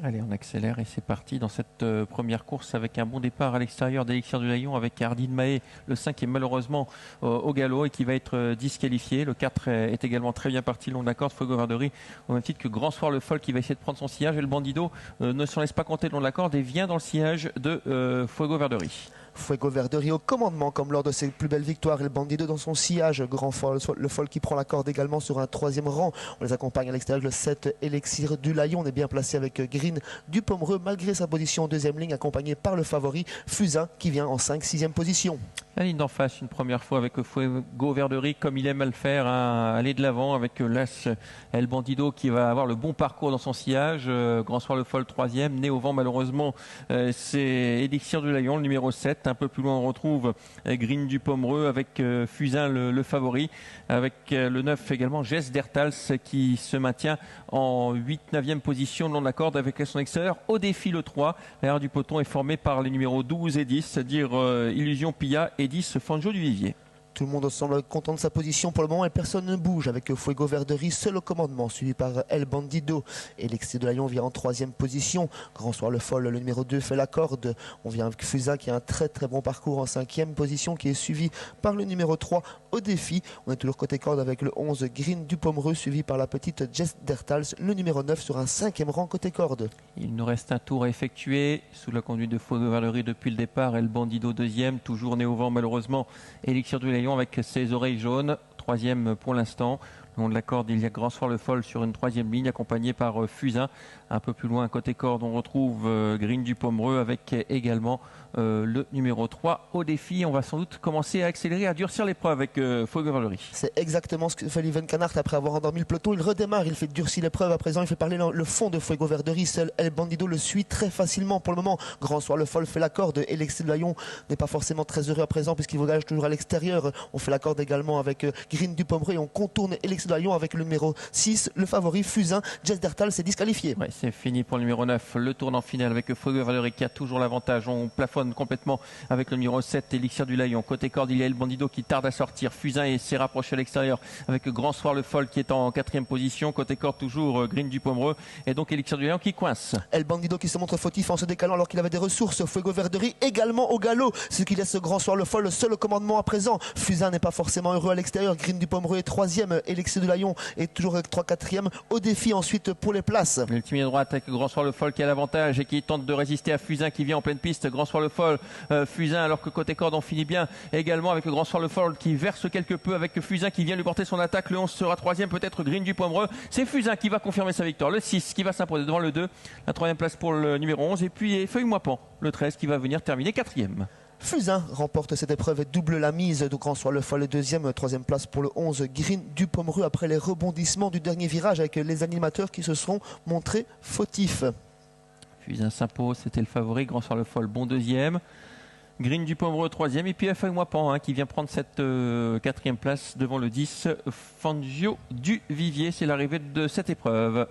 Allez, on accélère et c'est parti dans cette première course avec un bon départ à l'extérieur d'Élixir du Layon avec Ardine Mahé, le 5 qui est malheureusement au galop et qui va être disqualifié. Le 4 est également très bien parti, long d'accord de Fuego Verdery, au même titre que Grand Soir le Fol qui va essayer de prendre son sillage. Et le Bandido ne s'en laisse pas compter de long d'accord et vient dans le sillage de Fuego Verdery. Fuego Verdery au commandement comme lors de ses plus belles victoires et le Bandido dans son sillage. Grand Fol, le Fol qui prend la corde également sur un troisième rang. On les accompagne à l'extérieur le 7 Élixir du Layon. On est bien placé avec Green du Pomereux malgré sa position en deuxième ligne accompagné par le favori Fusain qui vient en 5-6e position. La ligne d'en face, une première fois avec Fuego Verdery, comme il aime à le faire, hein, aller de l'avant avec l'As El Bandido qui va avoir le bon parcours dans son sillage. Grand Soir le Fol, troisième. Né au vent, malheureusement, c'est Élixir du Layon, le numéro 7. Un peu plus loin, on retrouve Green du Pomereux avec Fusain le favori. Avec le 9 également, Jess Dertals qui se maintient en 8-9e position de long de la corde avec son extérieur. Au défi, le 3. L'arrière du peloton est formé par les numéros 12 et 10, c'est-à-dire Illusion Pilla et 10 Fanjo du Vivier. Tout le monde semble content de sa position pour le moment et personne ne bouge avec Fuego Verdery seul au commandement suivi par El Bandido. Élixir de Layon vient en 3e position. Grand Soir le Fol, le numéro 2 fait la corde. On vient avec Fusain qui a un très bon parcours en 5e position qui est suivi par le numéro 3 au défi. On est toujours côté corde avec le 11 Green du Pomereux suivi par la petite Jess Dertals, le numéro 9 sur un 5e rang côté corde. Il nous reste un tour à effectuer sous la conduite de Fuego Verdery depuis le départ. El Bandido 2e, toujours né au vent malheureusement. Élixir du Layon avec ses oreilles jaunes, 3e pour l'instant. Le long de la corde, il y a Grand Soir le Fol sur une 3e ligne, accompagné par Fusain. Un peu plus loin, côté corde, on retrouve Green du Pomereux avec également le numéro 3 au défi. On va sans doute commencer à accélérer, à durcir l'épreuve avec Fuego Verdery. C'est exactement ce que fait Liven Canart après avoir endormi le peloton. Il redémarre, il fait durcir l'épreuve à présent. Il fait parler le fond de Fuego Verdery. Seul El Bandido le suit très facilement pour le moment. Grand Soir le Fol fait la corde. Élixir de Layon n'est pas forcément très heureux à présent puisqu'il voyage toujours à l'extérieur. On fait la corde également avec Green du Pomereux et on contourne Élixir de Layon avec le numéro 6, le favori Fusain. Jess Dertal s'est disqualifié. Ouais, c'est fini pour le numéro 9. Le tournant final avec Fuego Verdery qui a toujours l'avantage. On plafonne complètement avec le numéro 7, Élixir du Layon. Côté corde, il y a El Bandido qui tarde à sortir. Fusain s'est rapproché à l'extérieur avec Grand Soir le Fol qui est en 4e position. Côté corde, toujours Green du Pomereux. Et donc Élixir du Layon qui coince. El Bandido qui se montre fautif en se décalant alors qu'il avait des ressources. Fuego Verdery également au galop. Ce qui laisse Grand Soir le Fol le seul au commandement à présent. Fusain n'est pas forcément heureux à l'extérieur. Green du Pomereux est 3e. Élixir du Layon est toujours 3-4e. Au défi ensuite pour les places. L'ultime droite avec Grand Soir le Fol qui a l'avantage et qui tente de résister à Fusain qui vient en pleine piste. Grand Soir le Fol, Fusain, alors que côté corde on finit bien également avec le Grand Soir le Fol qui verse quelque peu avec Fusain qui vient lui porter son attaque. Le 11 sera 3e, peut-être Green du Pomereux. C'est Fusain qui va confirmer sa victoire. Le 6 qui va s'imposer devant le 2. La 3e place pour le numéro 11. Et puis Feuille-moi Pan, le 13 qui va venir terminer 4e. Fusain remporte cette épreuve et double la mise de Grand Soir le Fol, le 2e, 3e place pour le 11 Green du Pomereux après les rebondissements du dernier virage avec les animateurs qui se seront montrés fautifs. Fusain s'impose, c'était le favori. Grand Soir le Fol, bon 2e. Green du Pomereux 3e et puis Feuille-moi Pan qui vient prendre cette 4e place devant le 10 Fangio du Vivier. C'est l'arrivée de cette épreuve.